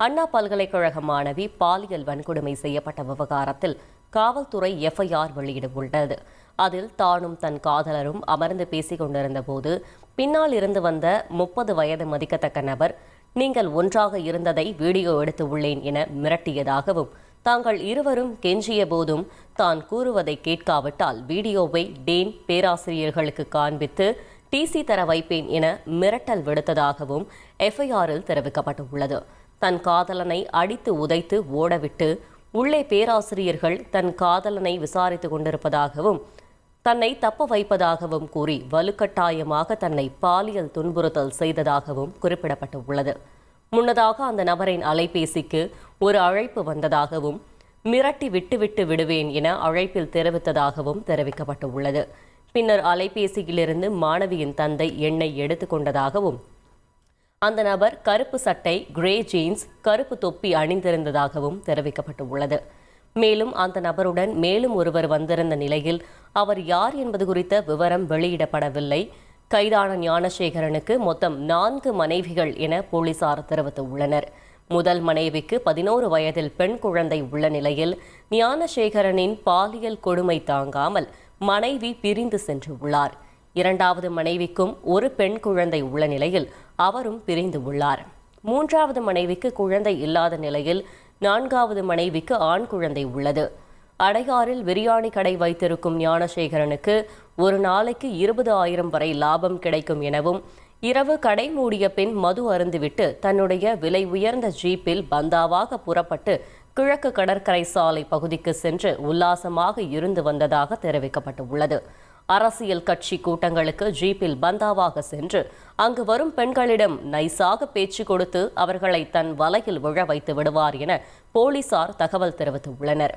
அண்ணா பல்கலைக்கழக மாணவி பாலியல் வன்கொடுமை செய்யப்பட்ட விவகாரத்தில் காவல்துறை எஃப்ஐஆர் வெளியிடவுள்ளது. அதில் தானும் தன் காதலரும் அமர்ந்து பேசிக் கொண்டிருந்த போது பின்னால் இருந்து வந்த 30 வயது மதிக்கத்தக்க நபர், நீங்கள் ஒன்றாக இருந்ததை வீடியோ எடுத்து உள்ளேன் என மிரட்டியதாகவும், தாங்கள் இருவரும் கெஞ்சிய போதும் தான் கூறுவதை கேட்காவிட்டால் வீடியோவை டேன் பேராசிரியர்களுக்கு காண்பித்து டிசி தர வைப்பேன் என மிரட்டல் விடுத்ததாகவும் எஃப்ஐஆரில் தெரிவிக்கப்பட்டுள்ளது. தன் காதலனை அடித்து உதைத்து ஓடவிட்டு உள்ளே பேராசிரியர்கள் தன் காதலனை விசாரித்துக் கொண்டிருப்பதாகவும், தன்னை தப்ப வைப்பதாகவும் கூறி வலுக்கட்டாயமாக தன்னை பாலியல் துன்புறுத்தல் செய்ததாகவும் குறிப்பிடப்பட்டுள்ளது. முன்னதாக அந்த நபரின் அலைபேசிக்கு ஒரு அழைப்பு வந்ததாகவும், மிரட்டி விட்டுவிட்டு விடுவேன் என அழைப்பில் தெரிவித்ததாகவும் தெரிவிக்கப்பட்டுள்ளது. பின்னர் அலைபேசியிலிருந்து மாணவியின் தந்தை எண்ணை எடுத்துக் கொண்டதாகவும், அந்த நபர் கருப்பு சட்டை, கிரே ஜீன்ஸ், கருப்பு தொப்பி அணிந்திருந்ததாகவும் தெரிவிக்கப்பட்டுள்ளது. மேலும் அந்த நபருடன் மேலும் ஒருவர் வந்திருந்த நிலையில் அவர் யார் என்பது குறித்த விவரம் வெளியிடப்படவில்லை. கைதான ஞானசேகரனுக்கு மொத்தம் 4 மனைவிகள் என போலீசார் தெரிவித்துள்ளனர். முதல் மனைவிக்கு 11 வயதில் பெண் குழந்தை உள்ள நிலையில் ஞானசேகரனின் பாலியல் கொடுமை தாங்காமல் மனைவி பிரிந்து சென்றுள்ளார். இரண்டாவது மனைவிக்கும் ஒரு பெண் குழந்தை உள்ள நிலையில் அவரும் பிரிந்து உள்ளார். மூன்றாவது மனைவிக்கு குழந்தை இல்லாத நிலையில் 4வது மனைவிக்கு ஆண் குழந்தை உள்ளது. அடையாறில் பிரியாணி கடை வைத்திருக்கும் ஞானசேகரனுக்கு ஒரு நாளைக்கு 20,000 வரை லாபம் கிடைக்கும் எனவும், இரவு கடை மூடிய பின் மது அருந்துவிட்டு தன்னுடைய விலை உயர்ந்த ஜீப்பில் பந்தாவாக புறப்பட்டு கிழக்கு கடற்கரை சாலை பகுதிக்கு சென்று உல்லாசமாக இருந்து வந்ததாக தெரிவிக்கப்பட்டுள்ளது. அரசியல் கட்சி கூட்டங்களுக்கு ஜீப்பில் பந்தாவாக சென்று அங்கு வரும் பெண்களிடம் நைசாக பேச்சு கொடுத்து அவர்களை தன் வலையில் விழ வைத்து விடுவார் என போலீசார் தகவல் தெரிவித்துள்ளனர்.